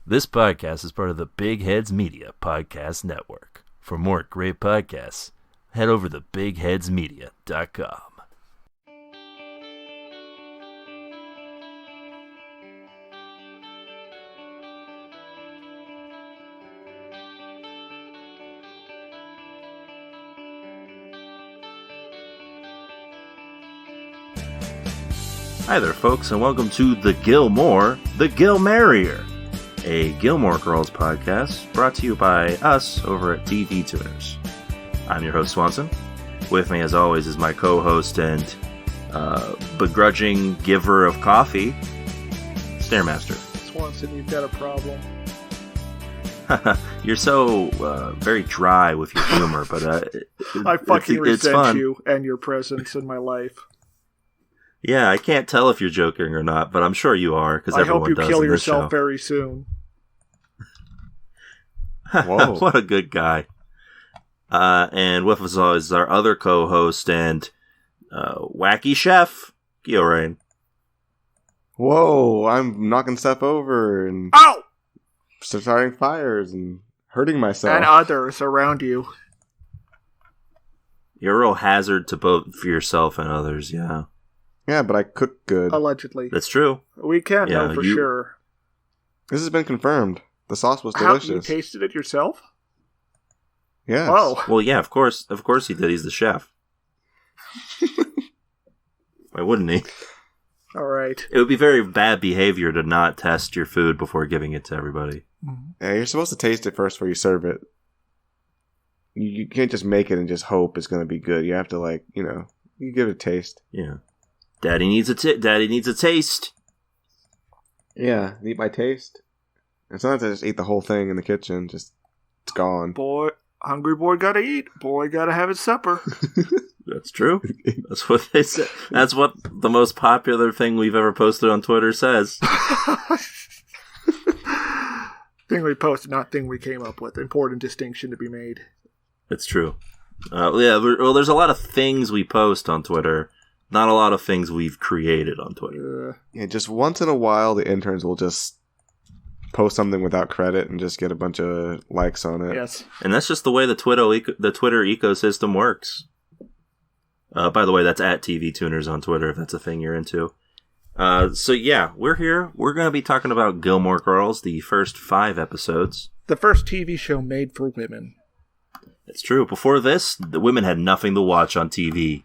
This podcast is part of the Big Heads Media Podcast Network. For more great podcasts, head over to bigheadsmedia.com. Hi there, folks, and welcome to the Gilmore, the Gilmerrier, a Gilmore Girls podcast brought to you by us over at TV Tuners. I'm your host, Swanson. With me, as always, is my co-host and begrudging giver of coffee, Stairmaster. Swanson, you've got a problem. You're so very dry with your humor, but I fucking resent fun. you and your presence in my life. Yeah, I can't tell if you're joking or not, but I'm sure you are, because everyone does. I hope you kill yourself very soon. Whoa. What a good guy. And with us always is our other co-host and wacky chef, Gilmerrier. Whoa, I'm knocking stuff over and starting fires and hurting myself. And others around you. You're a real hazard to both for yourself and others, yeah. Yeah, but I cook good. Allegedly. That's true. We can't know for sure. This has been confirmed. The sauce was delicious. You tasted it yourself? Yes. Oh. Well, yeah, of course he did. He's the chef. Why wouldn't he? All right. It would be very bad behavior to not test your food before giving it to everybody. Yeah, you're supposed to taste it first before you serve it. You can't just make it and just hope it's going to be good. You have to, you give it a taste. Yeah. Daddy needs a taste. Yeah, need my taste. And sometimes I just eat the whole thing in the kitchen. Just, it's gone. Boy, hungry boy gotta eat. Boy gotta have his supper. That's true. That's what they say. That's what the most popular thing we've ever posted on Twitter says. Thing we posted, not thing we came up with. Important distinction to be made. It's true. There's a lot of things we post on Twitter. Not a lot of things we've created on Twitter. Yeah, just once in a while, the interns will just post something without credit and just get a bunch of likes on it. Yes. And that's just the way the Twitter ecosystem works. By the way, that's at TV Tuners on Twitter, if that's a thing you're into. So yeah, we're here. We're going to be talking about Gilmore Girls, the first 5 episodes. The first TV show made for women. It's true. Before this, the women had nothing to watch on TV.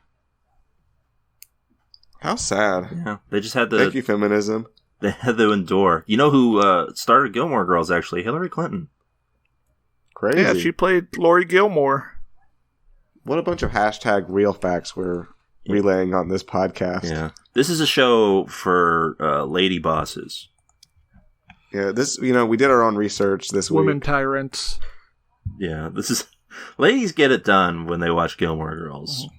How sad. Yeah, they just had to... Thank you, feminism. They had to endure. You know who started Gilmore Girls, actually? Hillary Clinton. Crazy. Yeah, she played Lori Gilmore. What a bunch of hashtag real facts we're relaying on this podcast. Yeah. This is a show for lady bosses. Yeah, we did our own research this week. Women tyrants. Yeah, this is... Ladies get it done when they watch Gilmore Girls. Mm-hmm.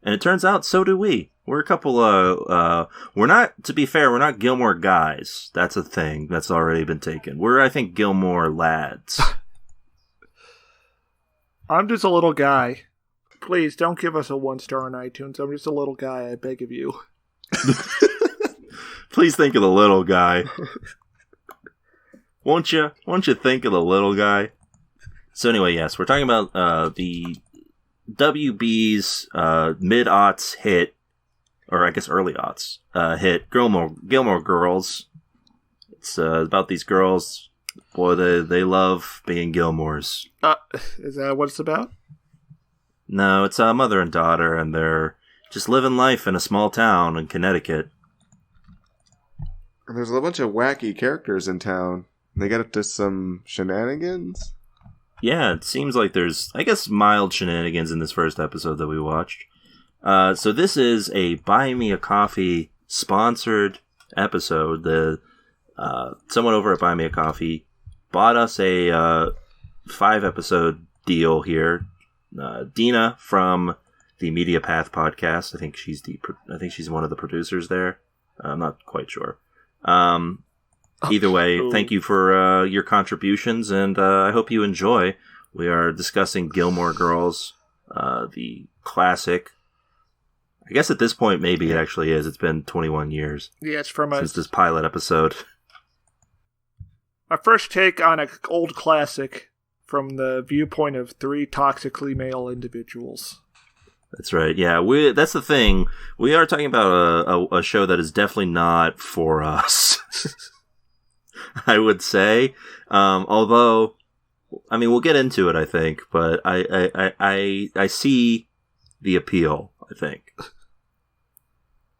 And it turns out, so do we. We're a couple we're not, to be fair, we're not Gilmore guys. That's a thing that's already been taken. We're, I think, Gilmore lads. I'm just a little guy. Please, don't give us a 1-star on iTunes. I'm just a little guy, I beg of you. Please think of the little guy. Won't you think of the little guy? So anyway, yes, we're talking about the WB's mid-aughts hit, or I guess early aughts hit, Gilmore Girls. It's about these girls. Boy, they love being Gilmores. Is that what it's about? No, it's a mother and daughter, and they're just living life in a small town in Connecticut. There's a bunch of wacky characters in town. They get up to some shenanigans. Yeah, it seems like there's, I guess, mild shenanigans in this first episode that we watched. So this is a Buy Me a Coffee sponsored episode. Someone over at Buy Me a Coffee bought us a 5-episode deal here. Dina from the Media Path podcast. I think she's one of the producers there. I'm not quite sure. Either way, thank you for your contributions, and I hope you enjoy. We are discussing Gilmore Girls, the classic. I guess at this point, maybe it actually is. It's been 21 years. Yeah, it's from since this pilot episode. My first take on an old classic from the viewpoint of three toxically male individuals. That's right. Yeah, that's the thing. We are talking about a show that is definitely not for us. I would say, although, I mean, we'll get into it. I think, but I see the appeal. I think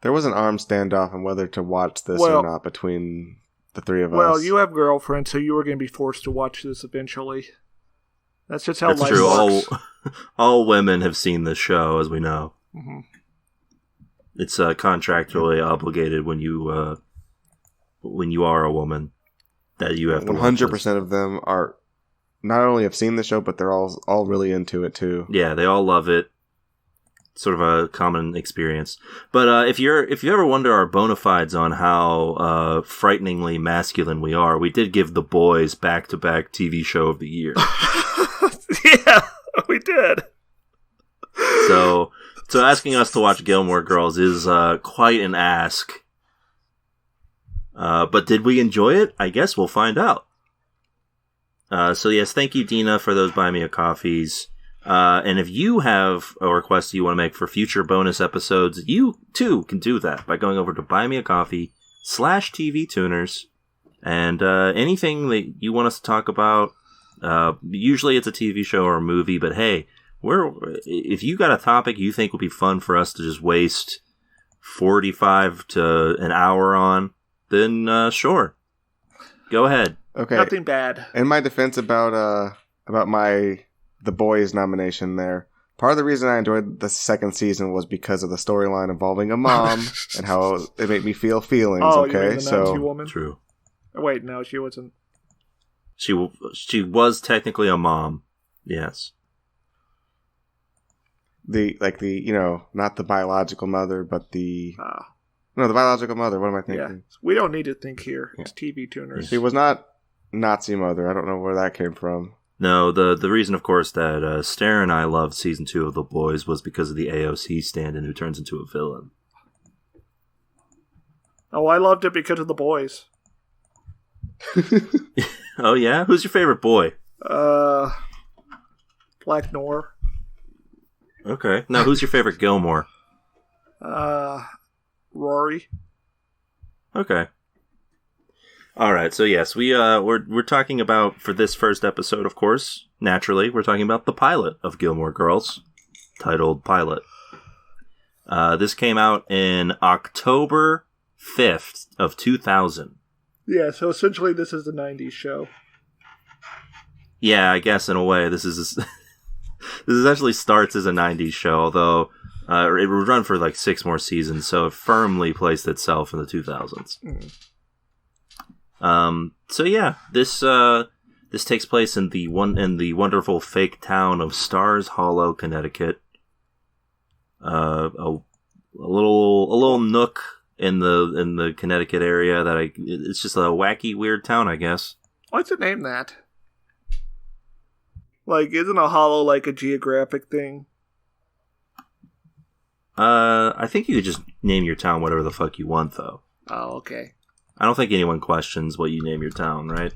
there was an arm standoff on whether to watch this or not between the three of us. Well, you have girlfriends, so you were going to be forced to watch this eventually. That's just how life true. works. All women have seen this show, as we know. Mm-hmm. It's contractually obligated when you are a woman that you have to 100% of them are not only have seen the show, but they're all really into it too. Yeah, they all love it. Sort of a common experience. But if you ever wonder our bona fides on how frighteningly masculine we are, we did give The Boys back-to-back TV show of the year. Yeah, we did. So asking us to watch Gilmore Girls is quite an ask. But did we enjoy it? I guess we'll find out. So yes, thank you, Dina, for those Buy Me a Coffees. And if you have a request you want to make for future bonus episodes, you too can do that by going over to buymeacoffee.com/TV Tuners. And anything that you want us to talk about, usually it's a TV show or a movie, but hey, if you got a topic you think would be fun for us to just waste 45 to an hour on, then sure. Go ahead. Okay. Nothing bad. In my defense about my The Boys nomination there, part of the reason I enjoyed the second season was because of the storyline involving a mom and how it made me feel feelings. Oh, okay, you mean the so Nazi woman? True. Oh, wait, no, she wasn't. She was technically a mom. Yes. Not the biological mother, but the biological mother. What am I thinking? Yeah, we don't need to think here. It's TV Tuners. She was not Nazi mother. I don't know where that came from. No, the reason, of course, that Stare and I loved season 2 of The Boys was because of the AOC stand-in who turns into a villain. Oh, I loved it because of the boys. Oh yeah? Who's your favorite boy? Black Noir. Okay. Now, who's your favorite Gilmore? Rory. Okay. All right. So yes, we're talking about, for this first episode, of course, naturally, we're talking about the pilot of Gilmore Girls, titled Pilot. This came out in October 5th of 2000. Yeah, so essentially this is the 90s show. Yeah, I guess in a way this actually starts as a 90s show, although it would run for like 6 more seasons, so it firmly placed itself in the 2000s. So yeah, this takes place in the wonderful fake town of Stars Hollow, Connecticut. A little nook in the Connecticut area it's just a wacky, weird town, I guess. Why's it named that? Like, isn't a hollow like a geographic thing? I think you could just name your town whatever the fuck you want, though. Oh, okay. I don't think anyone questions what you name your town, right?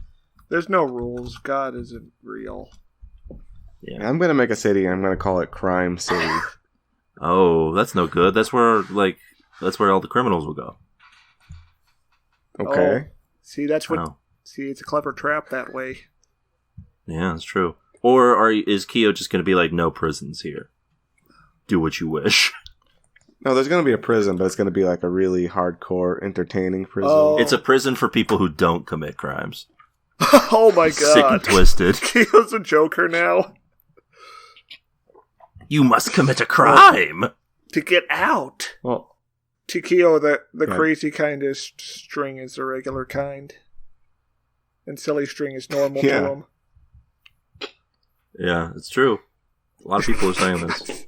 There's no rules. God isn't real. Yeah. I'm gonna make a city. I'm gonna call it Crime City. Oh, that's no good. That's where all the criminals will go. Okay. Oh, see, that's what. Oh. See, it's a clever trap that way. Yeah, that's true. Or is Keo just going to be like, no prisons here? Do what you wish. No, there's gonna be a prison, but it's gonna be like a really hardcore, entertaining prison. Oh. It's a prison for people who don't commit crimes. Oh my god. Sick and twisted. Keo's a Joker now. You must commit a crime! To get out. Well, To Keo, the Yeah. crazy kind of string is the regular kind. And silly string is normal Yeah. to him. Yeah, it's true. A lot of people are saying this.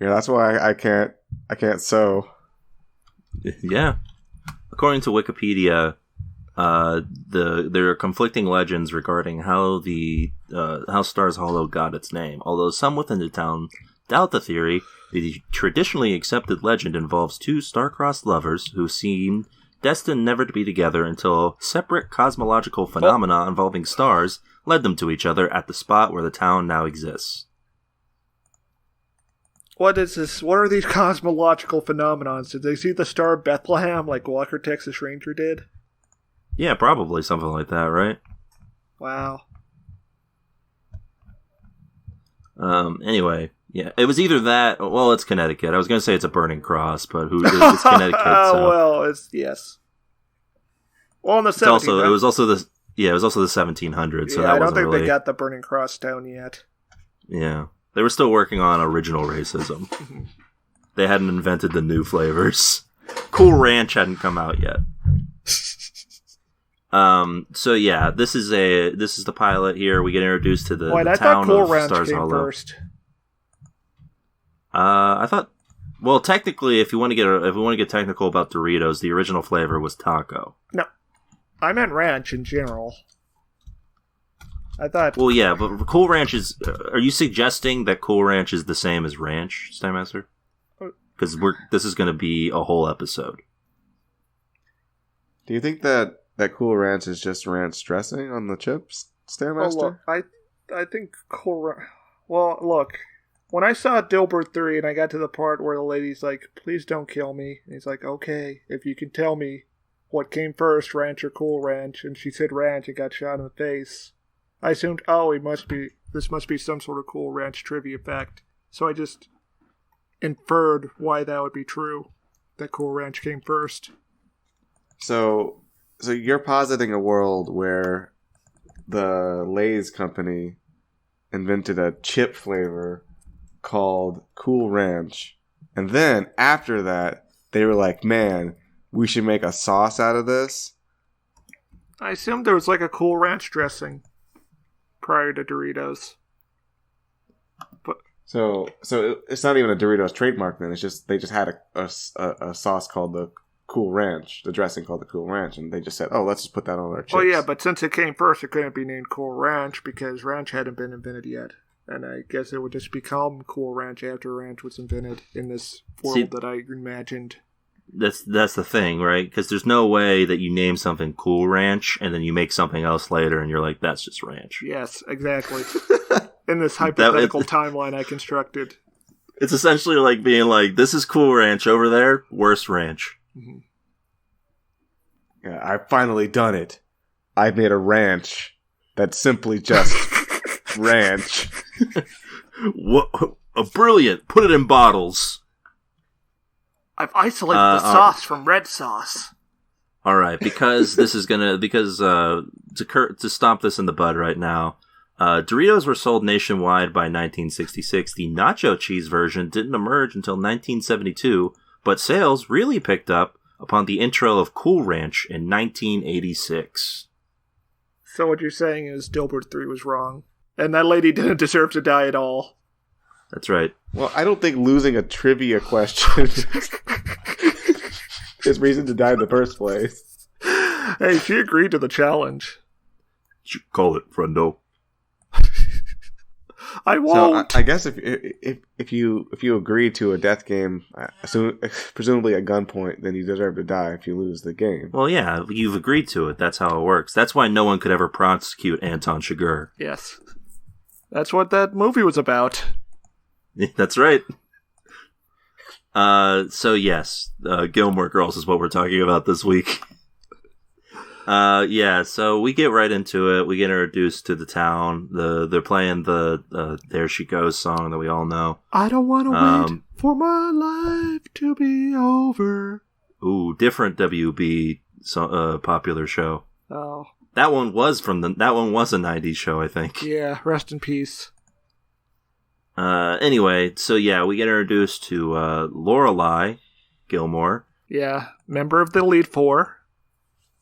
yeah, that's why I can't sew. Yeah. According to Wikipedia, there are conflicting legends regarding how how Stars Hollow got its name. Although some within the town doubt the theory, the traditionally accepted legend involves two star-crossed lovers who seem destined never to be together until separate cosmological phenomena involving stars led them to each other at the spot where the town now exists. What is this? What are these cosmological phenomenons? Did they see the star of Bethlehem like Walker, Texas Ranger did? Yeah, probably something like that, right? Wow. Anyway, yeah, it was either that. Well, it's Connecticut. I was going to say it's a burning cross, but it's Connecticut. So. Well, it's yes. Well, in the 1700s. It was also the 1700s. So that I don't wasn't think really... they got the burning cross down yet. Yeah, they were still working on original racism. They hadn't invented the new flavors. Cool Ranch hadn't come out yet. So yeah, this is the pilot here. We get introduced to the town I thought Cool of Ranch Stars came Hollow. first. I thought, well, technically, if we want to get technical about Doritos, the original flavor was taco. No, I meant ranch in general. I thought. Well, yeah, but Cool Ranch is. Are you suggesting that Cool Ranch is the same as Ranch, Steinmaster? Because this is going to be a whole episode. Do you think that Cool Ranch is just ranch dressing on the chips, Stairmaster? Well, look, I think Cool Ranch. Well, look, when I saw Dilbert 3 and I got to the part where the lady's like, "Please don't kill me," and he's like, "Okay, if you can tell me what came first, Ranch or Cool Ranch," and she said Ranch and got shot in the face, I assumed, this must be some sort of Cool Ranch trivia fact. So I just inferred why that would be true, that Cool Ranch came first. So you're positing a world where the Lay's company invented a chip flavor called Cool Ranch, and then after that, they were like, "Man, we should make a sauce out of this." I assumed there was like a Cool Ranch dressing prior to Doritos. But so it's not even a Doritos trademark then. It's just they just had a sauce called the Cool Ranch, the dressing called the Cool Ranch, and they just said, "Oh, let's just put that on our chips." Well, yeah, but since it came first, it couldn't be named Cool Ranch because Ranch hadn't been invented yet. And I guess it would just become Cool Ranch after Ranch was invented in this world that I imagined. That's the thing, right? Because there's no way that you name something Cool Ranch and then you make something else later and you're like, that's just ranch. Yes, exactly. In this hypothetical timeline I constructed. It's essentially like being like, this is Cool Ranch over there, worst ranch. Mm-hmm. Yeah, I've finally done it. I've made a ranch that's simply just ranch. What? Brilliant. Put it in bottles. I've isolated the sauce from red sauce. All right, because to stop this in the bud right now, Doritos were sold nationwide by 1966. The nacho cheese version didn't emerge until 1972, but sales really picked up upon the intro of Cool Ranch in 1986. So what you're saying is Dilbert 3 was wrong, and that lady didn't deserve to die at all. That's right. Well, I don't think losing a trivia question is reason to die in the first place. Hey, she agreed to the challenge. You call it, friendo. I won't. So I guess if you agree to a death game, presumably at gunpoint, then you deserve to die if you lose the game. Well, yeah, you've agreed to it. That's how it works. That's why no one could ever prosecute Anton Chigurh. Yes. That's what that movie was about. That's right. So yes, Gilmore Girls is what we're talking about this week. So we get right into it. We get introduced to the town. They're playing the There She Goes song that we all know. I don't want to wait for my life to be over. Ooh, different WB popular show. Oh. That one was a 90s show, I think. Yeah, rest in peace. Anyway, so yeah, we get introduced to Lorelai Gilmore. Yeah, member of the Elite Four.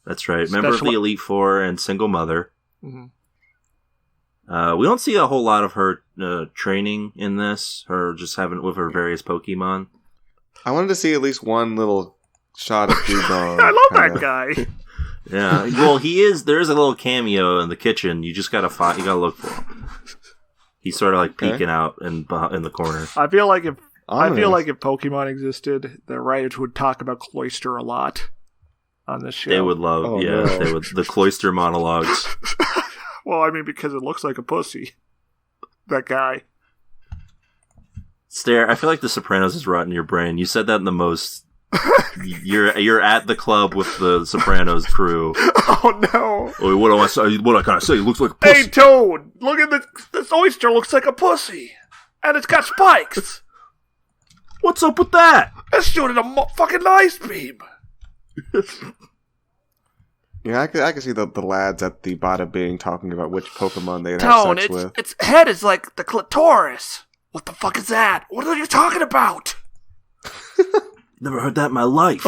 That's right, member of the Elite Four and single mother. Mm-hmm. We don't see a whole lot of her training in this, her just having with her various Pokemon. I wanted to see at least one little shot of Dugong. I love that guy. Yeah, well, there is a little cameo in the kitchen. You just gotta you gotta look for him. He's sort of like peeking out in the corner. I feel like if Pokemon existed, the writers would talk about Cloyster a lot. on this show. They would love, they would, the cloister monologues. Well, I mean, because it looks like a pussy. That guy. Stare, I feel like The Sopranos is rotting your brain. You said that in the most... You're at the club with the Sopranos crew. Oh, no. Oh, what can I say? He looks like a pussy. Hey, Toad, look at this oyster looks like a pussy. And it's got spikes. What's up with that? It's shooting a fucking ice beam. Yeah, I can see the lads at the Bada Bing talking about which Pokemon they'd have Tone, sex with. its head is like the clitoris. What the fuck is that? What are you talking about? Never heard that in my life.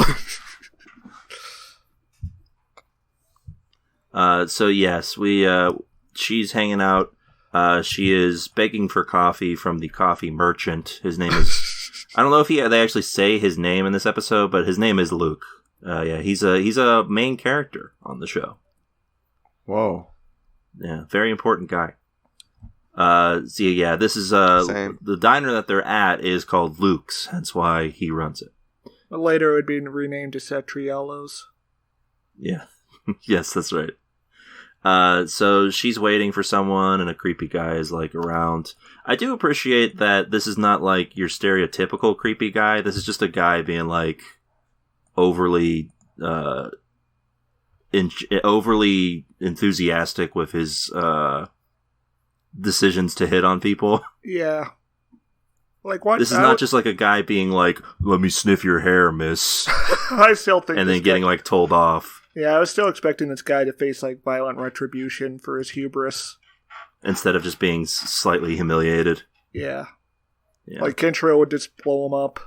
So yes, she's hanging out. She is begging for coffee from the coffee merchant. His name is, I don't know if they actually say his name in this episode, but his name is Luke. Yeah, he's a main character on the show. Whoa. Yeah, very important guy. So yeah, this is the diner that they're at is called Luke's, hence why he runs it. Later it would be renamed to Cetriello's. Yeah. Yes, that's right. So she's waiting for someone and a creepy guy is like around. I do appreciate that this is not like your stereotypical creepy guy. This is just a guy being like overly overly enthusiastic with his decisions to hit on people. Yeah. Like what? This is not just like a guy being like, "Let me sniff your hair, miss," I still think, and then getting like told off. Yeah, I was still expecting this guy to face like violent retribution for his hubris instead of just being slightly humiliated. Yeah. Like Kenshiro would just blow him up.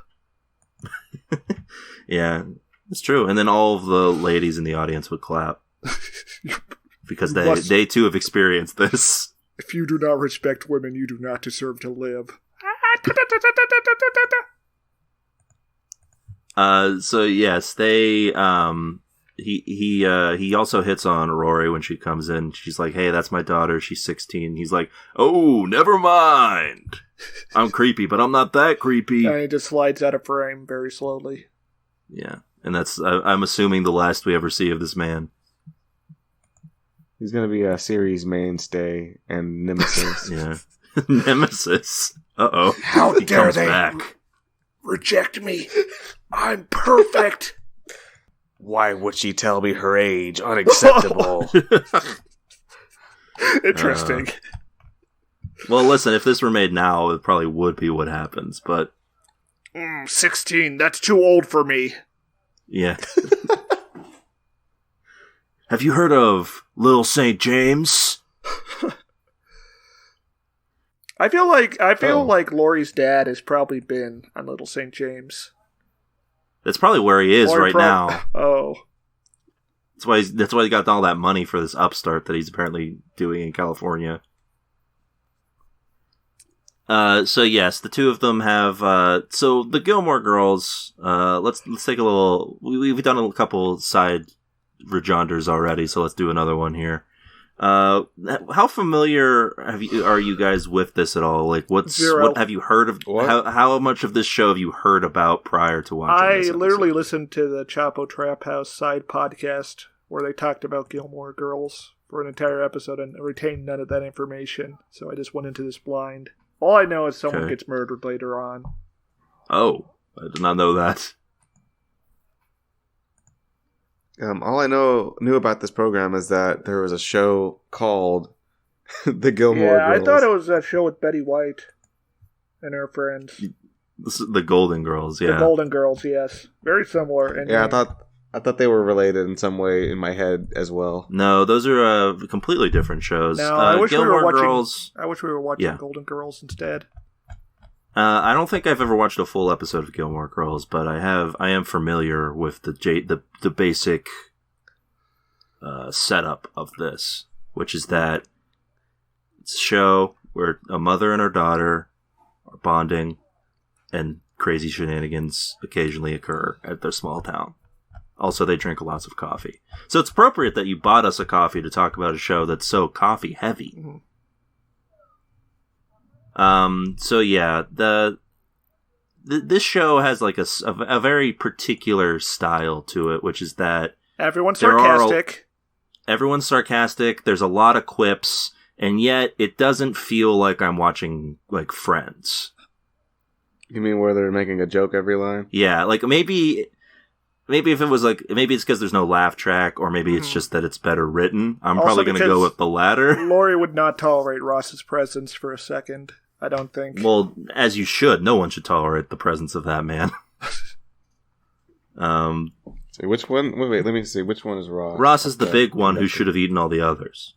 Yeah, it's true. And then all of the ladies in the audience would clap because they too have experienced this. If you do not respect women, you do not deserve to live. So yes, they he also hits on Rory when she comes in. She's like, "Hey, that's my daughter. She's 16." He's like, "Oh, never mind. I'm creepy, but I'm not that creepy." And he just slides out of frame very slowly. Yeah, and that's I'm assuming the last we ever see of this man. He's gonna be a series mainstay and nemesis. Yeah, nemesis. Uh-oh. How he dare comes they back. Reject me? I'm perfect. Why would she tell me her age? Unacceptable. Interesting. Well, listen, if this were made now, it probably would be what happens, but... 16, that's too old for me. Yeah. Have you heard of Little St. James? I feel like Laurie's dad has probably been on Little St. James. That's probably where he is now. Oh. That's why he got all that money for this upstart that he's apparently doing in California. So yes, the two of them have, so the Gilmore Girls, let's take a little, we've done a couple side rejoinders already, so let's do another one here. How familiar are you guys with this at all? Like, what have you heard of? How much of this show have you heard about prior to watching this episode? Literally listened to the Chapo Trap House side podcast where they talked about Gilmore Girls for an entire episode and retained none of that information. So I just went into this blind. All I know is someone gets murdered later on. Oh, I did not know that. All I knew about this program is that there was a show called The Gilmore Girls. Yeah, I thought it was that show with Betty White and her friends. This is the Golden Girls, yeah. The Golden Girls, yes. Very similar. Yeah, I thought they were related in some way in my head as well. No, those are completely different shows. No, I wish Gilmore we were watching, Girls. I wish we were watching Golden Girls instead. I don't think I've ever watched a full episode of Gilmore Girls, but I am familiar with the basic setup of this, which is that it's a show where a mother and her daughter are bonding, and crazy shenanigans occasionally occur at their small town. Also, they drink lots of coffee. So it's appropriate that you bought us a coffee to talk about a show that's so coffee heavy. Mm-hmm. So yeah, this show has like a very particular style to it, which is that Everyone's sarcastic. Everyone's sarcastic. There's a lot of quips, and yet it doesn't feel like I'm watching like Friends. You mean where they're making a joke every line? Yeah, like maybe if it was like, maybe it's because there's no laugh track, or maybe it's just that it's better written. I'm Also probably going to go with the latter. Laurie would not tolerate Ross's presence for a second, I don't think. Well, as you should. No one should tolerate the presence of that man. So which one? Wait, let me see. Which one is Ross? Ross is the big one who should have eaten all the others.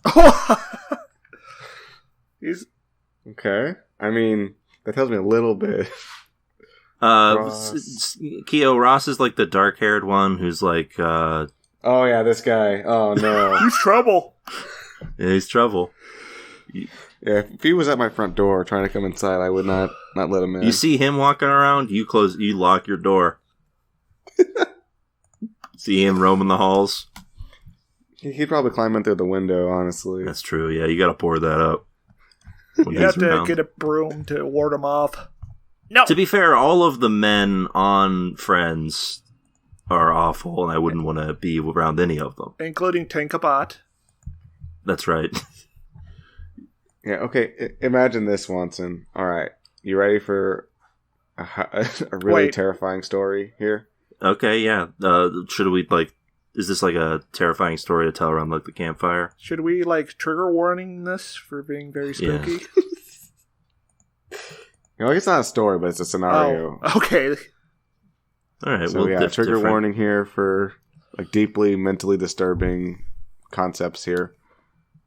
He's okay. I mean, that tells me a little bit. Keo, Ross is like the dark-haired one who's like, oh yeah, this guy. Oh no. He's trouble. Yeah, he's trouble. Yeah, if he was at my front door trying to come inside, I would not let him in. You see him walking around, you lock your door. See him roaming the halls. He'd probably climb in through the window, honestly. That's true, yeah, you gotta pour that up. You have to get a broom to ward him off. No. To be fair, all of the men on Friends are awful, and I wouldn't want to be around any of them. Including Tinkabat. That's right. Yeah, okay. Imagine this, Swanson. All right. You ready for a really terrifying story here? Okay, yeah. Should we, like... Is this like a terrifying story to tell around, like, the campfire? Should we, like, trigger warning this for being very spooky? Yeah. You know, it's not a story, but it's a scenario. Oh, okay. All right, so well, trigger warning here for like deeply mentally disturbing concepts here.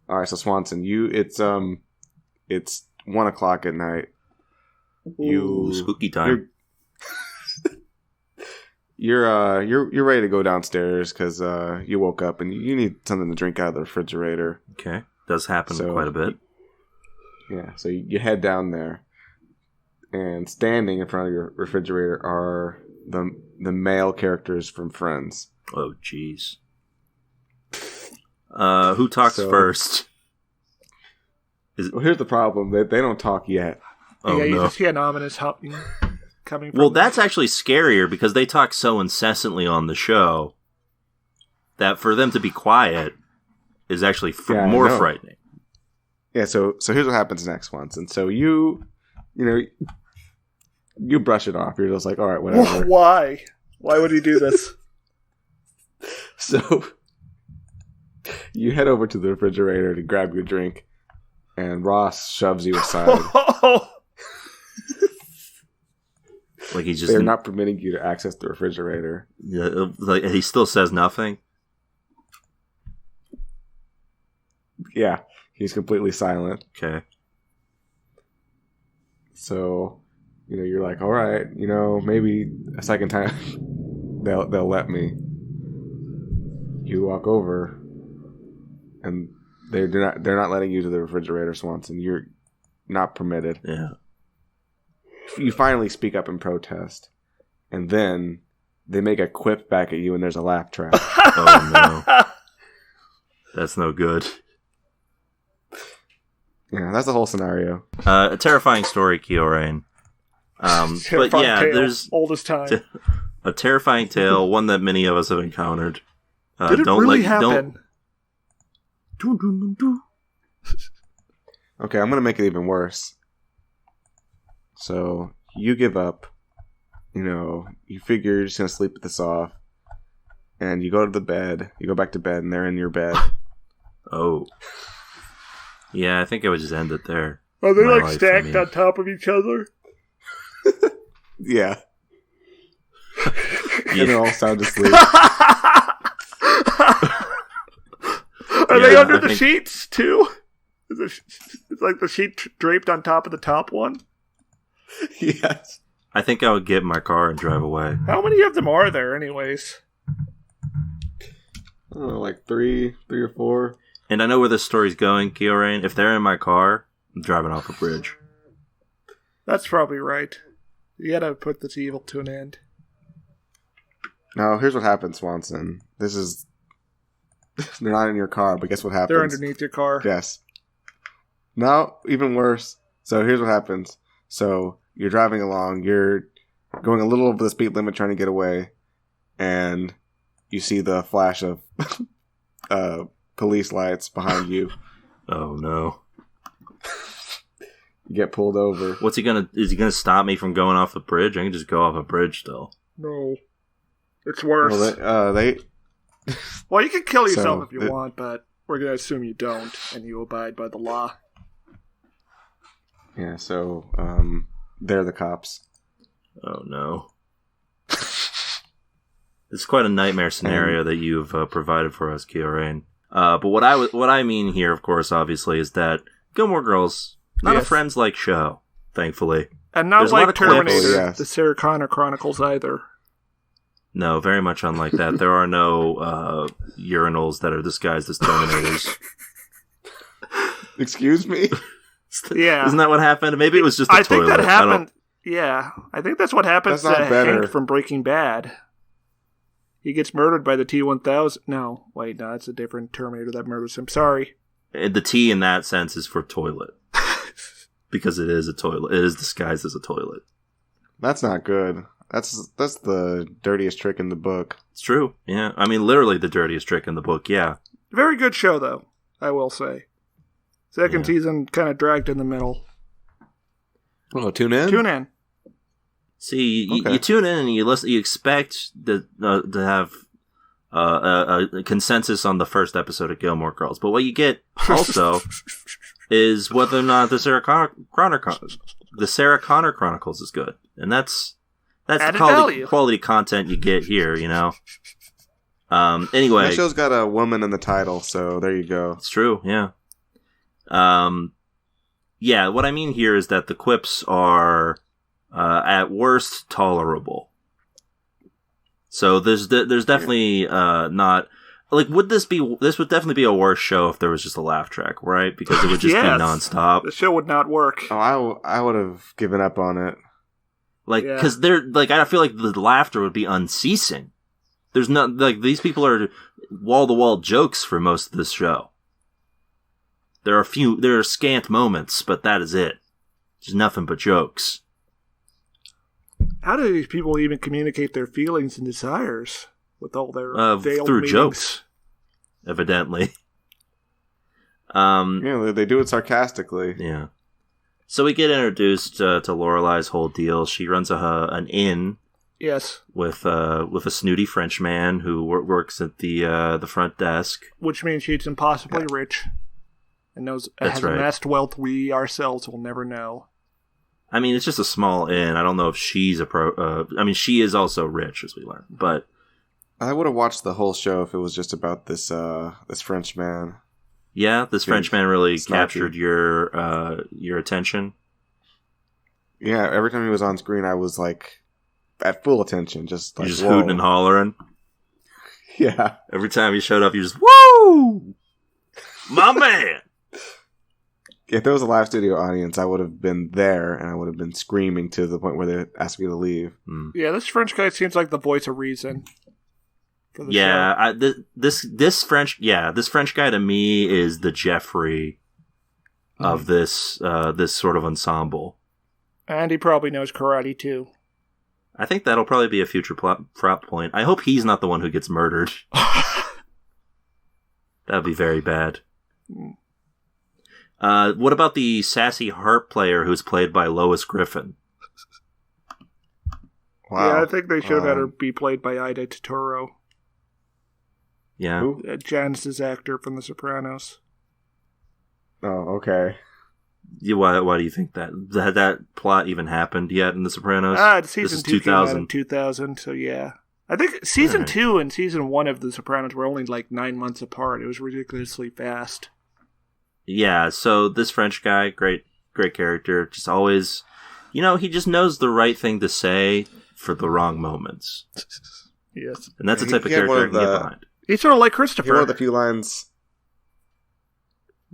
All right, so Swanson, it's 1:00 at night. Ooh, spooky time. You're ready to go downstairs because you woke up and you need something to drink out of the refrigerator. Okay, does happen quite a bit. Yeah, so you head down there. And standing in front of your refrigerator are the male characters from Friends. Oh, jeez. Who talks first? Well, here's the problem. They don't talk yet. Oh, yeah, you no. just see an ominous humming coming from Well, that's actually scarier because they talk so incessantly on the show that for them to be quiet is actually more frightening. Yeah, so here's what happens next once. And so you brush it off. You're just like, all right, whatever. Why? Why would he do this? So you head over to the refrigerator to grab your drink, and Ross shoves you aside. Like he's just... They're not permitting you to access the refrigerator. Yeah, like he still says nothing? Yeah, he's completely silent. Okay. So... you're like, all right, maybe a second time they'll let me. You walk over, and they're not letting you to the refrigerator, Swanson. You're not permitted. Yeah. You finally speak up in protest, and then they make a quip back at you, and there's a laugh track. Oh no, that's no good. Yeah, that's the whole scenario. A terrifying story, Kyorain. But yeah, there's oldest time. A terrifying tale, one that many of us have encountered. Did it really happen? Okay, I'm gonna make it even worse. So you give up. You figure you're just gonna sleep this off, and you go to the bed. You go back to bed, and they're in your bed. Oh, yeah. I think I would just end it there. Are they like stacked on top of each other? Yeah. And they're all sound asleep. Are they under the sheets too? It's like the sheet draped on top of the top one? Yes. I think I would get in my car and drive away. How many of them are there anyways? I don't know, like three or four. And I know where this story's going, Kyorain. If they're in my car, I'm driving off a bridge. That's probably right. You gotta put this evil to an end. Now, here's what happens, Swanson. This is... They're not in your car, but guess what happens? They're underneath your car. Yes. No, even worse. So here's what happens. So you're driving along. You're going a little over the speed limit trying to get away. And you see the flash of police lights behind you. Oh no. You get pulled over. Is he gonna stop me from going off the bridge? I can just go off a bridge still. No. It's worse. Well, you can kill yourself if you want, but we're going to assume you don't, and you abide by the law. Yeah, so they're the cops. Oh no. It's quite a nightmare scenario that you've provided for us, Kyorain. But what I mean here, of course, obviously, is that Gilmore Girls, not a Friends-like show, thankfully. And not like Terminator, the Sarah Connor Chronicles either. No, very much unlike that. There are no urinals that are disguised as Terminators. Excuse me? Yeah. Isn't that what happened? Maybe it was just a toilet. I think that happened. Yeah. I think that's what happens to Hank from Breaking Bad. He gets murdered by the T-1000. No, wait, no, that's a different Terminator that murders him. Sorry. The T in that sense is for toilet. Because it is a toilet. It is disguised as a toilet. That's not good. That's the dirtiest trick in the book. It's true, yeah. I mean, literally the dirtiest trick in the book, yeah. Very good show, though, I will say. Second season kind of dragged in the middle. Oh, tune in? Tune in. See, you tune in and you listen. You expect to have a consensus on the first episode of Gilmore Girls, but what you get also is whether or not the Sarah Connor Chronicles is good, and that's the quality content you get here. You know. Anyway, that show's got a woman in the title, so there you go. It's true. Yeah. Yeah. What I mean here is that the quips are. At worst, tolerable. So there's definitely not like this would definitely be a worse show if there was just a laugh track, right? Because it would just be nonstop. The show would not work. Oh, I would have given up on it. Like because I feel like the laughter would be unceasing. There's not like these people are wall to wall jokes for most of this show. There are scant moments, but that is it. There's nothing but jokes. How do these people even communicate their feelings and desires with all their through meetings? Jokes, evidently. Yeah, they do it sarcastically. Yeah. So we get introduced to Lorelai's whole deal. She runs an inn. Yes. With a snooty French man who works at the front desk, which means she's impossibly rich, and has amassed wealth we ourselves will never know. I mean, it's just a small inn. I don't know if she's I mean, she is also rich, as we learn. But I would have watched the whole show if it was just about this French man. Yeah, this French man really captured your attention. Yeah, every time he was on screen, I was like at full attention, just like hooting and hollering. Yeah, every time he showed up, you just woo, my man. If there was a live studio audience, I would have been there, and I would have been screaming to the point where they asked me to leave. Mm. Yeah, this French guy seems like the voice of reason. For the show. This French guy to me is the Jeffrey of this sort of ensemble. And he probably knows karate too. I think that'll probably be a future prop point. I hope he's not the one who gets murdered. That'd be very bad. Mm. What about the sassy harp player who's played by Lois Griffin? Wow. Yeah, I think they should have had her be played by Ida Totoro. Yeah. Janice's actor from The Sopranos. Oh, okay. Why do you think that? Had that plot even happened yet in The Sopranos? Season 2 came out in 2000, so yeah. I think season 2 and season 1 of The Sopranos were only like 9 months apart. It was ridiculously fast. Yeah, so this French guy, great character, just always, he just knows the right thing to say for the wrong moments. Yes. And that's the type of character I can get behind. He's sort of like Christopher. One of the few lines.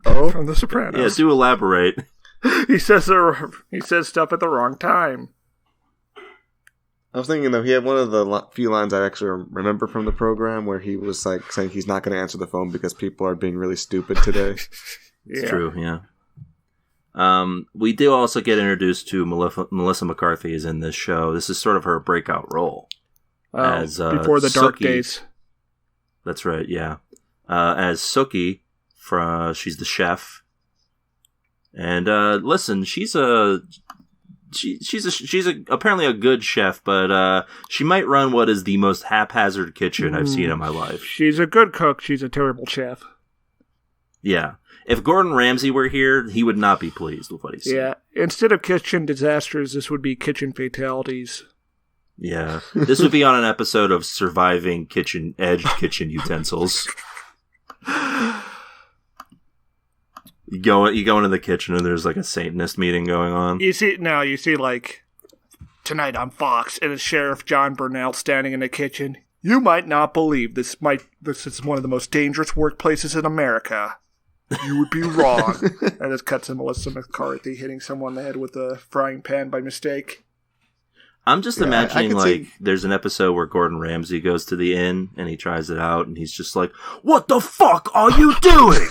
Oh, from The Sopranos. Yeah, do elaborate. He says stuff at the wrong time. I was thinking, though, he had one of the few lines I actually remember from the program where he was like saying he's not going to answer the phone because people are being really stupid today. It's true, yeah. We do also get introduced to Melissa McCarthy is in this show. This is sort of her breakout role. Before the dark days. That's right, yeah. As Sookie, she's the chef. And listen, she's apparently a good chef, but she might run what is the most haphazard kitchen I've seen in my life. She's a good cook. She's a terrible chef. Yeah. If Gordon Ramsay were here, he would not be pleased with what he's saying. Yeah. Instead of kitchen disasters, this would be kitchen fatalities. Yeah. This would be on an episode of Surviving Edged Kitchen Utensils. You go into the kitchen and there's like a Satanist meeting going on. You see like tonight on Fox, and it's Sheriff John Burnell standing in the kitchen. You might not believe this is one of the most dangerous workplaces in America. You would be wrong. And it cuts to Melissa McCarthy hitting someone in the head with a frying pan by mistake. I'm just imagining there's an episode where Gordon Ramsay goes to the inn and he tries it out and he's just like, "What the fuck are you doing?"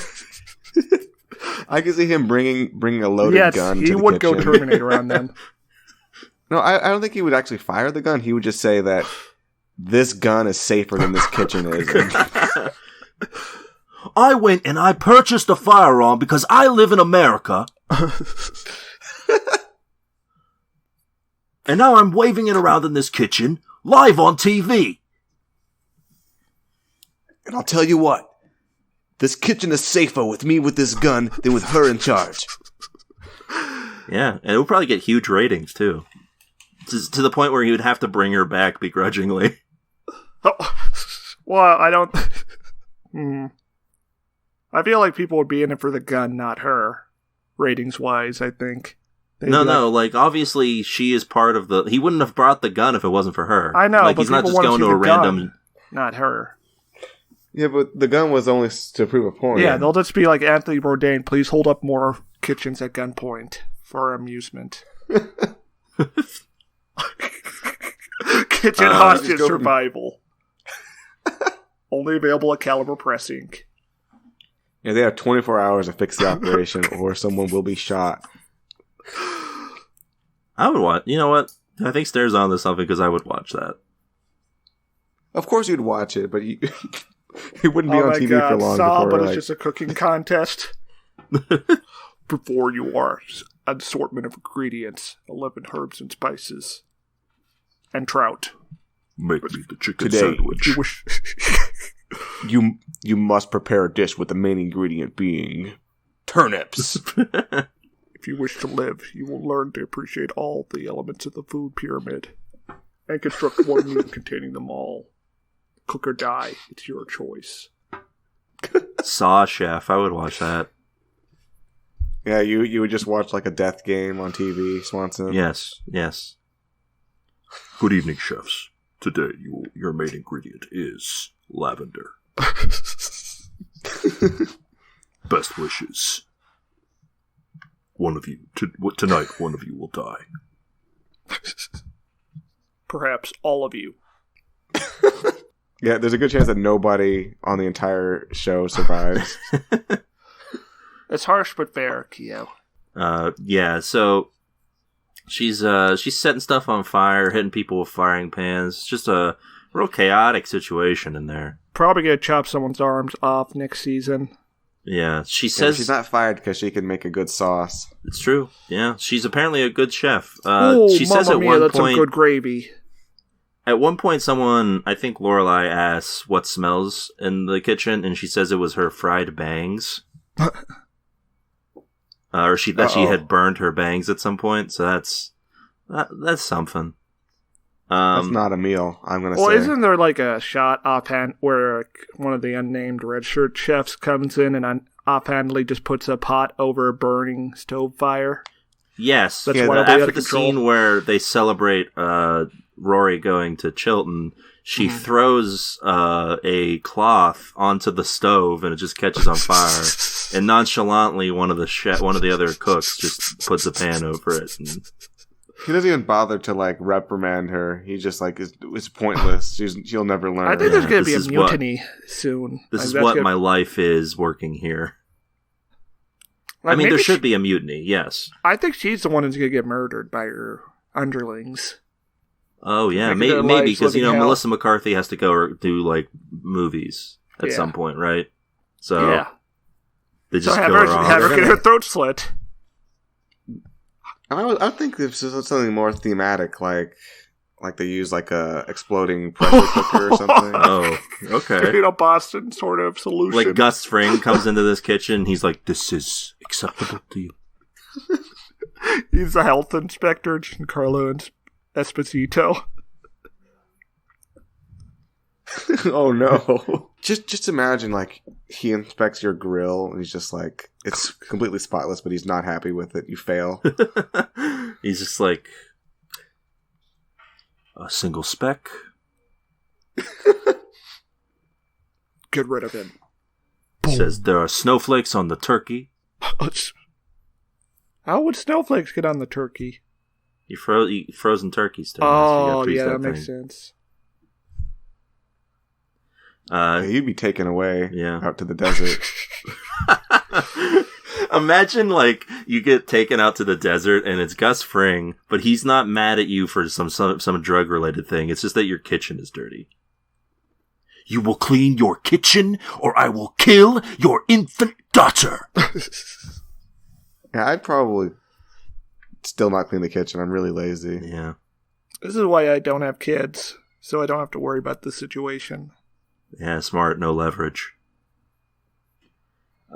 I can see him bringing a loaded gun to the kitchen. Yes, he would go Terminator on them. No, I don't think he would actually fire the gun. He would just say that this gun is safer than this kitchen is. I went and I purchased a firearm because I live in America. And now I'm waving it around in this kitchen, live on TV. And I'll tell you what. This kitchen is safer with me with this gun than with her in charge. Yeah, and it would probably get huge ratings, too. To the point where he would have to bring her back begrudgingly. Oh, well, I don't... I feel like people would be in it for the gun, not her. Ratings-wise, I think. Like, obviously, she is part of the... He wouldn't have brought the gun if it wasn't for her. I know, like, but he's not people just want going to to see a the random... gun, not her. Yeah, but the gun was only to prove a point. Yeah, they'll just be like, Anthony Bourdain, please hold up more kitchens at gunpoint for our amusement. Kitchen hostage survival. Only available at Caliber Press Inc. Yeah, they have 24 hours to fix the operation or someone will be shot. I would watch... You know what? I think Stare's on to something because I would watch that. Of course you'd watch it, but you... It wouldn't be on TV for long before. But it's just a cooking contest. Before you are an assortment of ingredients, 11 herbs and spices, and trout. Make me the chicken Today, sandwich. You must prepare a dish with the main ingredient being turnips. If you wish to live, you will learn to appreciate all the elements of the food pyramid and construct one meal containing them all. Cook or die, it's your choice. Saw Chef, I would watch that. Yeah, you would just watch like a death game on TV, Swanson. Yes. Good evening, chefs. Today, your main ingredient is lavender. Best wishes. Tonight, one of you will die. Perhaps all of you. Yeah, there's a good chance that nobody on the entire show survives. It's harsh but fair, Keo. Yeah, so she's setting stuff on fire, hitting people with frying pans. It's just a real chaotic situation in there. Probably gonna chop someone's arms off next season. Yeah, she says she's not fired because she can make a good sauce. It's true. Yeah, she's apparently a good chef. She says at one point, some good gravy. At one point, someone, I think Lorelai, asks what smells in the kitchen, and she says it was her fried bangs. Or she had burned her bangs at some point, so that's something. That's not a meal, I'm going to say. Well, isn't there like a shot offhand where one of the unnamed red shirt chefs comes in and offhandedly just puts a pot over a burning stove fire? Yes. That's after the scene where they celebrate Rory going to Chilton, she throws a cloth onto the stove and it just catches on fire. And nonchalantly, one of the other cooks just puts a pan over it. And... He doesn't even bother to like reprimand her. He just like it's pointless. She'll never learn. I think there's going to be a mutiny soon. This is what my life is working here. I mean, there should be a mutiny, yes. I think she's the one who's going to get murdered by her underlings. Oh, yeah, maybe because, Melissa McCarthy has to go do, like, movies. at some point, right? So yeah. they just So kill her off. have her get her throat slit. I think this is something more thematic, like they use like a exploding pressure cooker or something. Oh, okay. Boston sort of solution. Like Gus Fring comes into this kitchen, he's like, "This is acceptable to you." He's the health inspector, Giancarlo Esposito. Oh no! Just imagine, like, he inspects your grill and he's just like, it's completely spotless, but he's not happy with it. You fail. He's just like, a single speck. Get rid of him. Says there are snowflakes on the turkey. How would snowflakes get on the turkey? You frozen turkey still. Oh, yeah, that makes sense. You'd be taken away out to the desert. Imagine, like, you get taken out to the desert and it's Gus Fring, but he's not mad at you for some drug-related thing. It's just that your kitchen is dirty. You will clean your kitchen or I will kill your infant daughter. Yeah, I'd probably still not clean the kitchen. I'm really lazy. Yeah. This is why I don't have kids, so I don't have to worry about this situation. Yeah, smart, no leverage.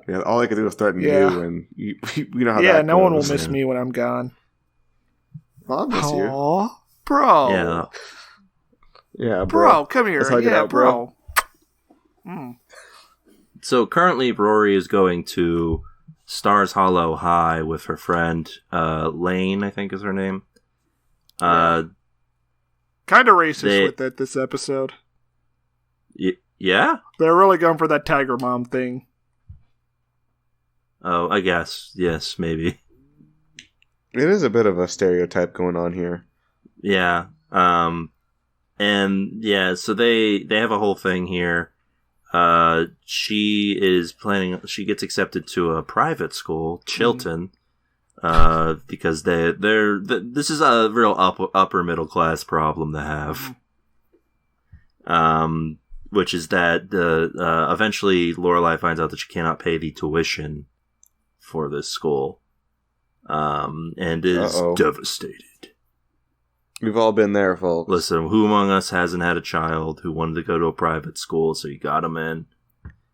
Yeah, all I could do was threaten you, and you know how that goes. Yeah, no one will miss me when I'm gone. I'll miss you. Aw, bro. Yeah. Yeah, bro, come here. Let's hug it out, bro. So currently Rory is going to Stars Hollow High with her friend Lane, I think is her name. Kind of racist with it this episode. Yeah? They're really going for that Tiger Mom thing. Oh, I guess. Yes, maybe. It is a bit of a stereotype going on here. Yeah. And yeah, so they have a whole thing here. She gets accepted to a private school, Chilton, because this is a real upper middle class problem to have. Which is that eventually Lorelai finds out that she cannot pay the tuition for this school, and is devastated. We've all been there, folks. Listen, who among us hasn't had a child who wanted to go to a private school, so you got him in,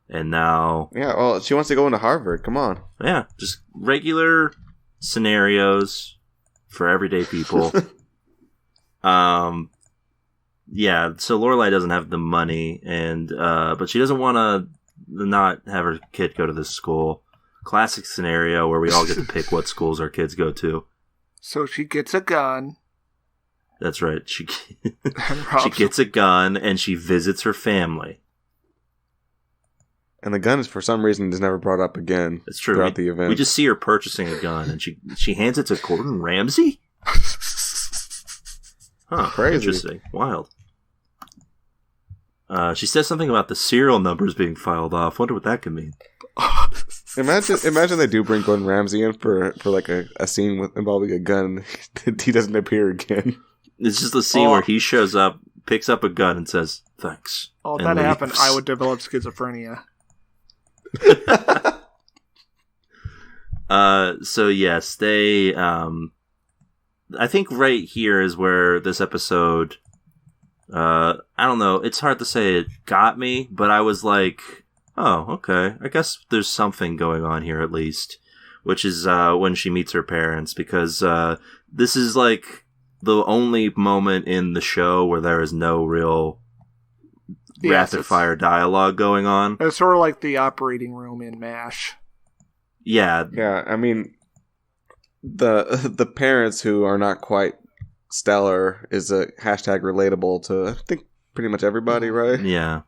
and now... Yeah, well, she wants to go into Harvard, come on. Yeah, just regular scenarios for everyday people. Yeah, so Lorelai doesn't have the money, and but she doesn't want to not have her kid go to this school. Classic scenario where we all get to pick what schools our kids go to. So she gets a gun. That's right. She gets a gun and she visits her family. And the gun is for some reason is never brought up again. It's true. Throughout the event. We just see her purchasing a gun, and she hands it to Gordon Ramsay. Huh? Crazy. Interesting. Wild. She says something about the serial numbers being filed off. Wonder what that could mean. Imagine they do bring Gordon Ramsay in for like a scene involving a gun. He doesn't appear again. It's just a scene where he shows up, picks up a gun, and says, "Thanks." Oh, if that happened, I would develop schizophrenia. So yes, they. I think right here is where this episode. I don't know. It's hard to say it got me, but I was like, "Oh, okay. I guess there's something going on here at least." Which is when she meets her parents, because this is like the only moment in the show where there is no real rapid fire dialogue going on. It's sort of like the operating room in MASH. Yeah. Yeah, I mean, the parents who are not quite stellar is a hashtag relatable to, I think, pretty much everybody, right? Yeah.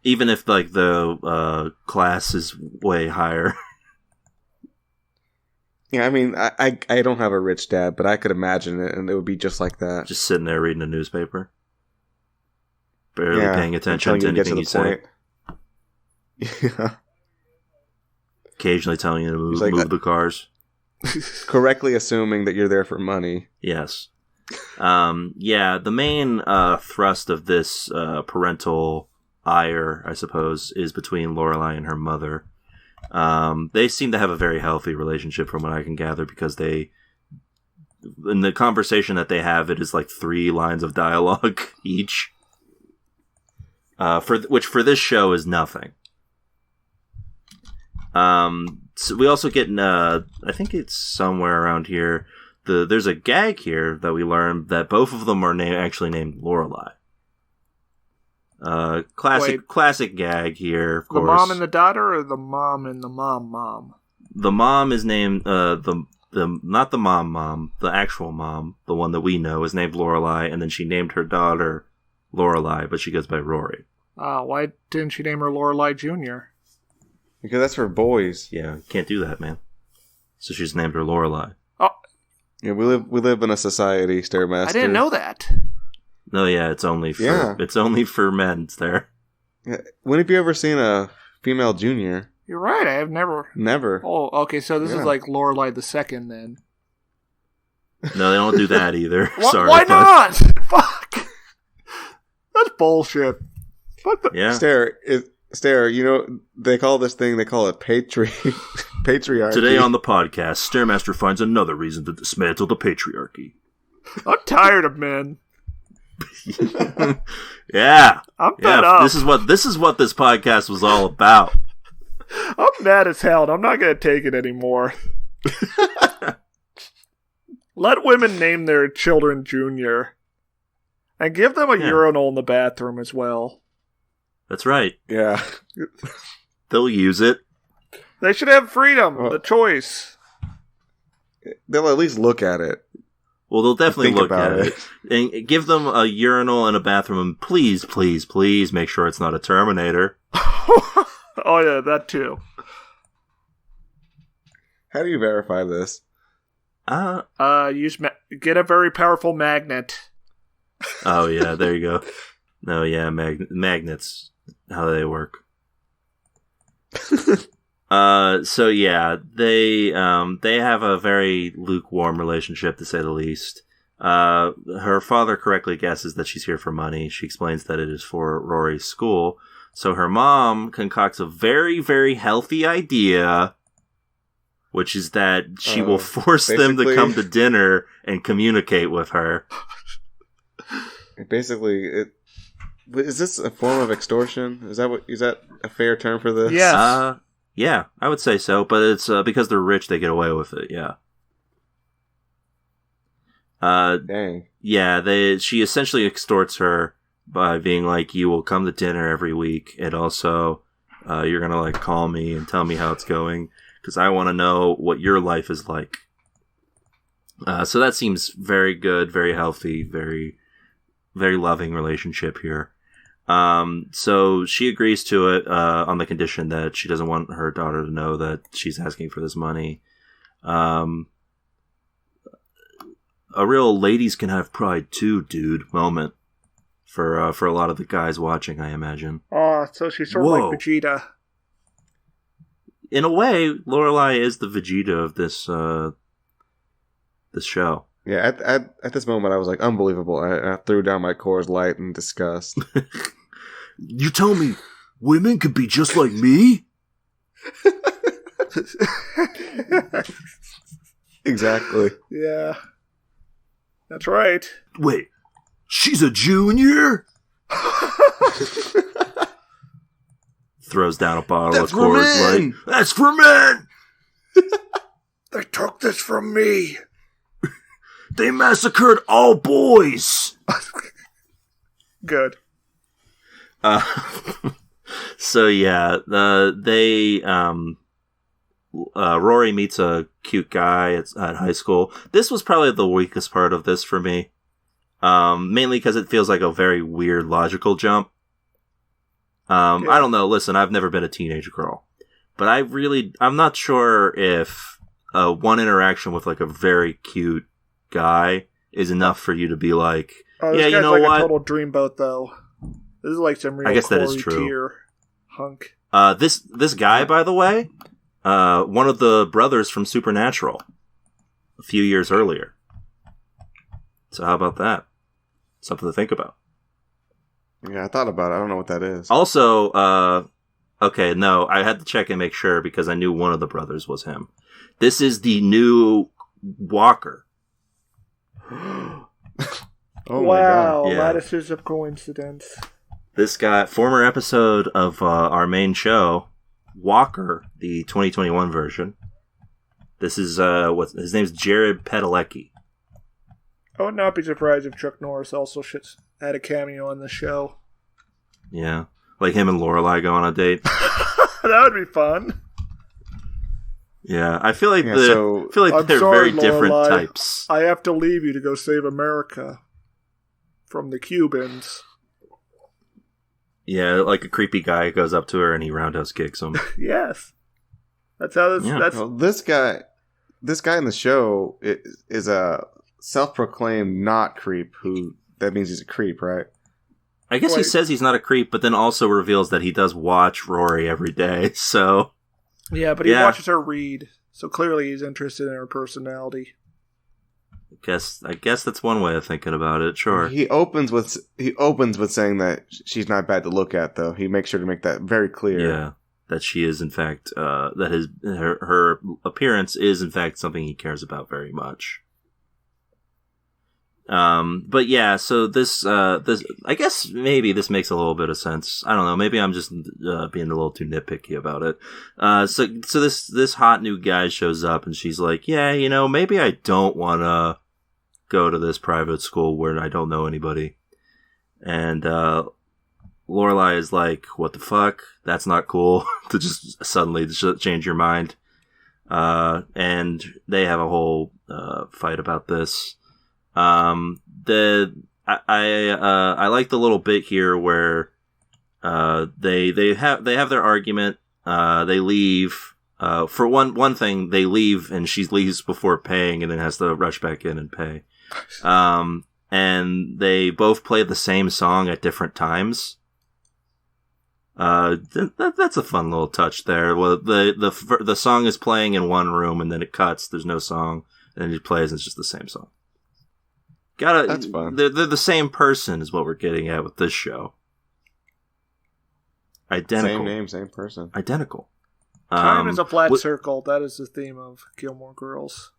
Even if, like, the class is way higher. Yeah, I mean, I don't have a rich dad, but I could imagine it, and it would be just like that. Just sitting there reading a newspaper. Barely paying attention to anything you say. Yeah. Occasionally telling you to move the cars. Correctly assuming that you're there for money. Yes. Yeah, the main thrust of this parental ire, I suppose, is between Lorelai and her mother. They seem to have a very healthy relationship from what I can gather, because in the conversation that they have, it is like 3 lines of dialogue each. Which for this show is nothing. So we also get, I think it's somewhere around here, there's a gag here that we learned that both of them are actually named Lorelai. Classic gag here, of course. The mom and the daughter, or the mom and the mom? The mom is named, not the mom, the actual mom, the one that we know, is named Lorelai, and then she named her daughter Lorelai, but she goes by Rory. Why didn't she name her Lorelai Jr.? Because that's for boys. Yeah, can't do that, man. So she's named her Lorelai. Oh, yeah, we live in a society, Stairmaster. I didn't know that. No, yeah, it's only for men there. Yeah. When have you ever seen a female junior? You're right. I have never. Never. Oh, okay. So this is like Lorelai the Second, then. No, they don't do that either. Sorry. Why not? Fuck. That's bullshit. Yeah. Stare, you know, they call it patriarchy. Today on the podcast, Stairmaster finds another reason to dismantle the patriarchy. I'm tired of men. Yeah. I'm fed up. This is what this podcast was all about. I'm mad as hell, and I'm not going to take it anymore. Let women name their children Junior. And give them a urinal in the bathroom as well. That's right. Yeah. They'll use it. They should have freedom, the choice. They'll at least look at it. Well, they'll definitely look at it. And give them a urinal and a bathroom, and please, please, please make sure it's not a Terminator. Oh, yeah, that too. How do you verify this? Get a very powerful magnet. Oh, yeah, there you go. No, yeah, magnets, how they work. So yeah, they have a very lukewarm relationship, to say the least. Her father correctly guesses that she's here for money. She explains that it is for Rory's school. So her mom concocts a very, very healthy idea, which is that she will force them to come to dinner and communicate with her. Basically, is this a form of extortion? Is that a fair term for this? Yes. Yeah, I would say so, but it's because they're rich, they get away with it. Yeah. Dang. Yeah, she essentially extorts her by being like, "You will come to dinner every week, and also you're gonna like call me and tell me how it's going, because I want to know what your life is like." So that seems very good, very healthy, very, very loving relationship here. So she agrees to it on the condition that she doesn't want her daughter to know that she's asking for this money. A real ladies can have pride too, dude moment for a lot of the guys watching, I imagine. Oh, so she's sort of like Vegeta. In a way, Lorelai is the Vegeta of this show. Yeah, at this moment, I was like, unbelievable. I threw down my Coors Light in disgust. You tell me women could be just like me? Exactly. Yeah. That's right. Wait, she's a junior? Throws down a bottle of Coors Light. That's for men! They took this from me. They massacred all boys. Good. So yeah, Rory meets a cute guy at high school. This was probably the weakest part of this for me, mainly because it feels like a very weird logical jump. I don't know. Listen, I've never been a teenage girl, but I'm not sure if one interaction with like a very cute guy is enough for you to be like, yeah, you know like what? A total dreamboat, though. This is like some real I guess that is true. tier hunk. This guy, by the way, one of the brothers from Supernatural, a few years earlier. So how about that? Something to think about. Yeah, I thought about it. I don't know what that is. Also, okay, no, I had to check and make sure because I knew one of the brothers was him. This is the new Walker. Oh wow, my god! Yeah. lattices of coincidence. This guy, former episode of our main show, Walker, the 2021 version. This is his name's Jared Padalecki. I would not be surprised if Chuck Norris also had a cameo on the show. Yeah, like him and Lorelai go on a date. That would be fun. Yeah, I feel like Yeah, I'm they're sorry, very different Lorelai. types. I have to leave you to go save America from the Cubans. Yeah, like a creepy guy goes up to her and he roundhouse kicks him. Yes, that's how this. Yeah. That's Well, this guy in the show is a self-proclaimed not creep. That means he's a creep, right? I guess he Wait. says he's not a creep, but then also reveals that he does watch Rory every day. So yeah, but he Yeah. watches her read, so clearly he's interested in her personality. I guess that's one way of thinking about it. Sure. He opens with saying that she's not bad to look at, though. He makes sure to make that very clear. Yeah, that she is in fact that her appearance is in fact something he cares about very much. But yeah, so this I guess maybe this makes a little bit of sense. I don't know. Maybe I'm just being a little too nitpicky about it. So this hot new guy shows up and she's like, yeah, maybe I don't want to go to this private school where I don't know anybody. And Lorelai is like, what the fuck? That's not cool to just suddenly change your mind. And they have a whole fight about this. I like the little bit here where they have their argument. They leave. For one thing, they leave and she leaves before paying, and then has to rush back in and pay. And they both play the same song at different times. That's a fun little touch there. Well, the song is playing in one room, and then it cuts. There's no song, and it plays, and it's just the same song. That's fun. They're the same person, is what we're getting at with this show. Identical. Same name, same person. Identical. Time is a flat circle. That is the theme of Gilmore Girls.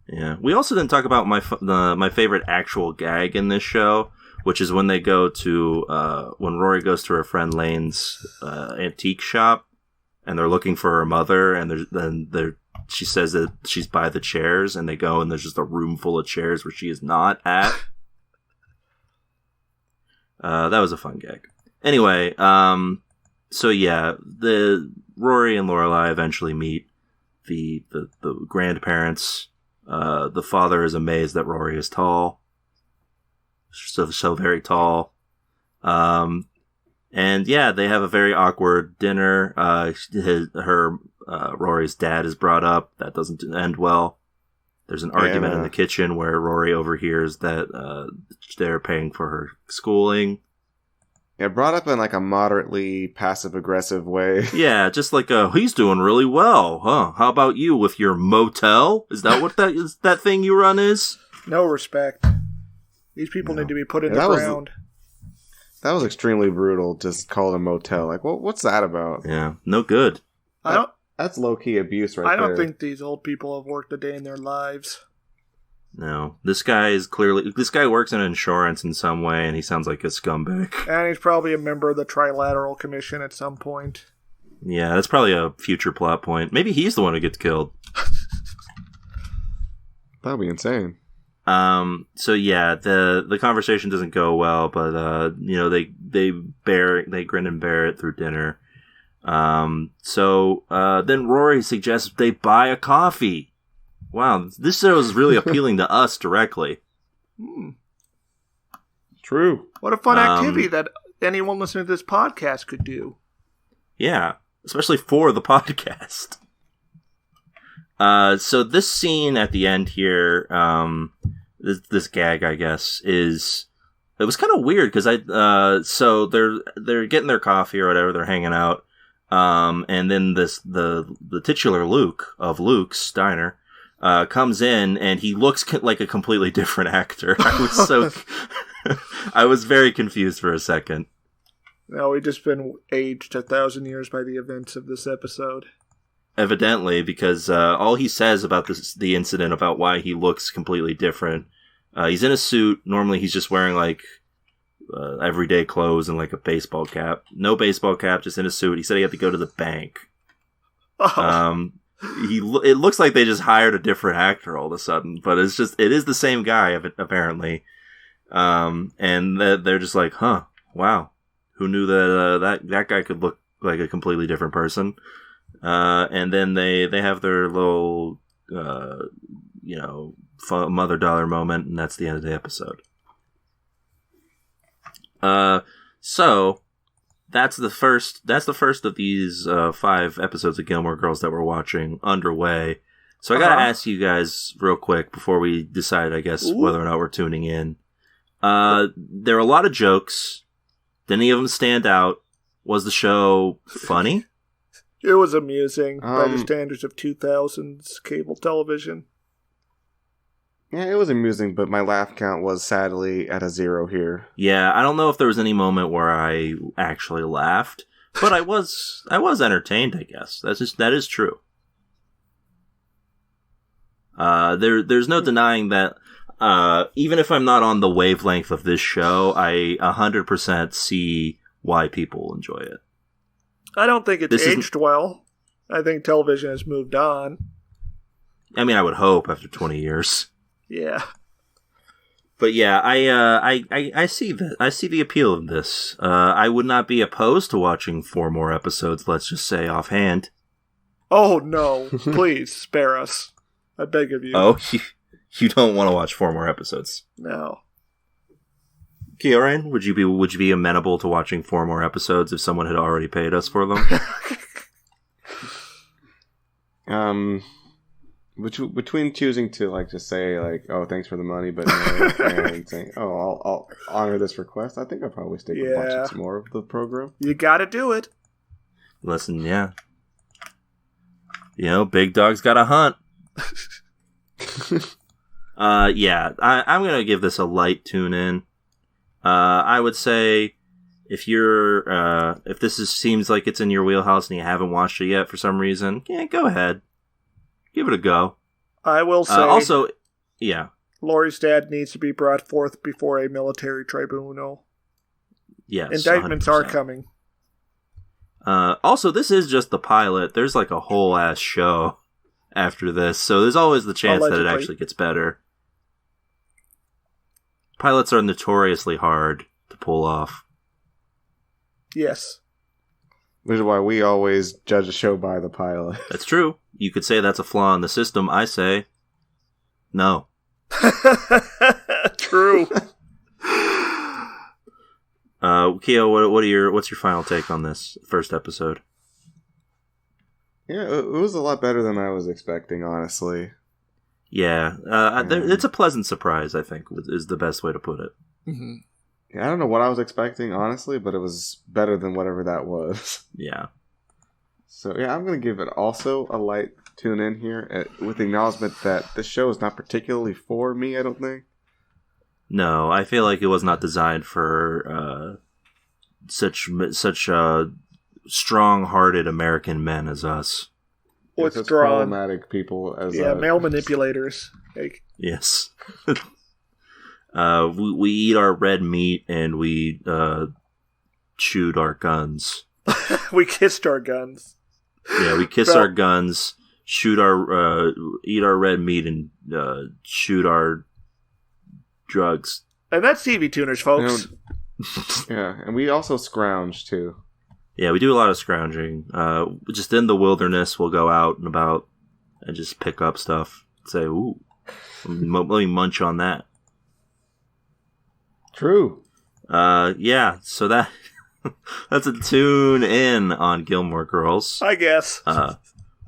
Yeah. We also didn't talk about my favorite actual gag in this show, which is when they go to when Rory goes to her friend Lane's antique shop, and they're looking for her mother, and she says that she's by the chairs, and they go, and there's just a room full of chairs where she is not at. That was a fun gag. Anyway, so yeah, the Rory and Lorelai eventually meet the grandparents. The father is amazed that Rory is tall, so very tall. And yeah, they have a very awkward dinner. Rory's dad is brought up. That doesn't end well. There's an argument in the kitchen where Rory overhears that they're paying for her schooling. Yeah, brought up in like a moderately passive-aggressive way. Yeah, just like he's doing really well, huh? How about you with your motel? Is that what that thing you run is? No respect. These people need to be put in the ground. That was extremely brutal. Just called a motel. Like, what's that about? Yeah, no good. That's low-key abuse right there. I don't think these old people have worked a day in their lives. No, this guy works in insurance in some way, and he sounds like a scumbag. And he's probably a member of the Trilateral Commission at some point. Yeah, that's probably a future plot point. Maybe he's the one who gets killed. That'd be insane. So yeah, the conversation doesn't go well, but they grin and bear it through dinner. So then Rory suggests they buy a coffee. Wow, this show is really appealing to us directly. True. What a fun activity that anyone listening to this podcast could do. Yeah, especially for the podcast. So this scene at the end here, this gag, I guess, it was kind of weird because so they're getting their coffee or whatever, they're hanging out, and then the titular Luke of Luke's Diner comes in, and he looks like a completely different actor. I was very confused for a second. No, we've just been aged 1,000 years by the events of this episode. Evidently, because all he says about the incident, about why he looks completely different, he's in a suit. Normally he's just wearing like everyday clothes and like a baseball cap. No baseball cap, just in a suit. He said he had to go to the bank. Oh. It looks like they just hired a different actor all of a sudden, but it is the same guy apparently. And they're just like, huh, wow, who knew that guy could look like a completely different person? And then they have their little, mother dollar moment, and that's the end of the episode. So that's the first of these 5 episodes of Gilmore Girls that we're watching underway. So I gotta ask you guys real quick before we decide, I guess, whether or not we're tuning in. There are a lot of jokes. Did any of them stand out? Was the show funny? It was amusing by the standards of 2000s cable television. Yeah, it was amusing, but my laugh count was sadly at a 0 here. Yeah, I don't know if there was any moment where I actually laughed, but I was entertained, I guess. That is true. There's no denying that even if I'm not on the wavelength of this show, I 100% see why people enjoy it. I don't think it's aged well. I think television has moved on. I mean, I would hope after 20 years. Yeah. But yeah, I see that. I see the appeal of this. I would not be opposed to watching 4 more episodes, let's just say offhand. Oh, no. Please, spare us. I beg of you. Oh, you don't want to watch 4 more episodes? No. Kieran, would you be amenable to watching 4 more episodes if someone had already paid us for them? Between choosing to like just say like, oh, thanks for the money, but no, and saying, oh, I'll honor this request, I think I'll probably stick with watching some more of the program. You gotta do it. Listen, yeah. Big dog's gotta hunt. Yeah, I'm gonna give this a light tune in. I would say if this seems like it's in your wheelhouse and you haven't watched it yet for some reason, yeah, go ahead. Give it a go. I will say... also, yeah. Laurie's dad needs to be brought forth before a military tribunal. Yes, indictments 100%. are coming. Also, this is just the pilot. There's like a whole ass show after this, so there's always the chance that it actually gets better. Pilots are notoriously hard to pull off. Yes. Which is why we always judge a show by the pilot. That's true. You could say that's a flaw in the system. I say, no. True. Keo, what's your final take on this first episode? Yeah, it was a lot better than I was expecting, honestly. Yeah, it's a pleasant surprise, I think, is the best way to put it. Mm-hmm. Yeah, I don't know what I was expecting, honestly, but it was better than whatever that was. Yeah. So, yeah, I'm going to give it also a light tune in here with the acknowledgement that this show is not particularly for me, I don't think. No, I feel like it was not designed for such strong-hearted American men as us. What's such problematic people as male manipulators. Yes. We eat our red meat and we chewed our guns. We kissed our guns. Yeah, we kiss our guns, eat our red meat, and shoot our drugs. And that's TV Tuners, folks. Yeah, and we also scrounge too. Yeah, we do a lot of scrounging. Just in the wilderness, we'll go out and about and just pick up stuff. Say, ooh, let me munch on that. True. Yeah, so that's a tune in on Gilmore Girls. I guess.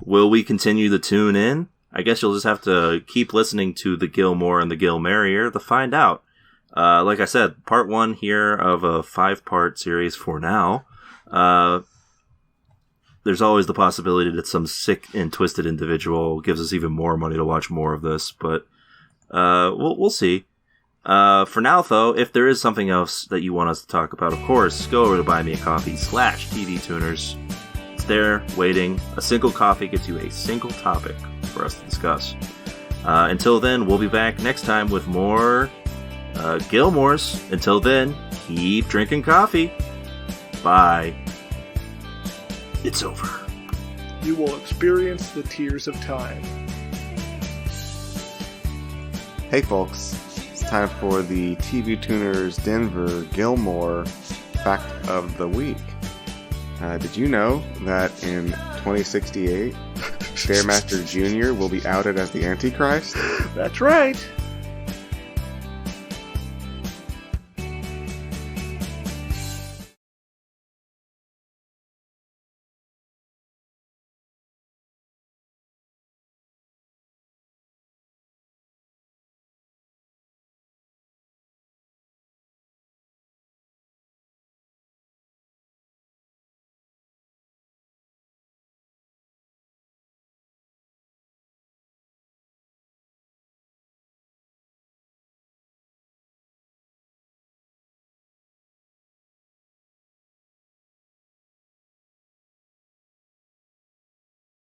Will we continue the tune in? I guess you'll just have to keep listening to the Gilmore and the Gilmerrier to find out. Like I said, part 1 here of a 5-part series for now. There's always the possibility that some sick and twisted individual gives us even more money to watch more of this, but we'll see. For now, though, if there is something else that you want us to talk about, of course, go over to buymeacoffee.com/TV Tuners. It's there, waiting. A single coffee gets you a single topic for us to discuss. Until then, we'll be back next time with more Gilmore's. Until then, keep drinking coffee. Bye. It's over. You will experience the tears of time. Hey folks, it's time for the TV Tuners Denver Gilmore Fact of the Week. Did you know that in 2068, Stairmaster Jr. will be outed as the Antichrist? That's right.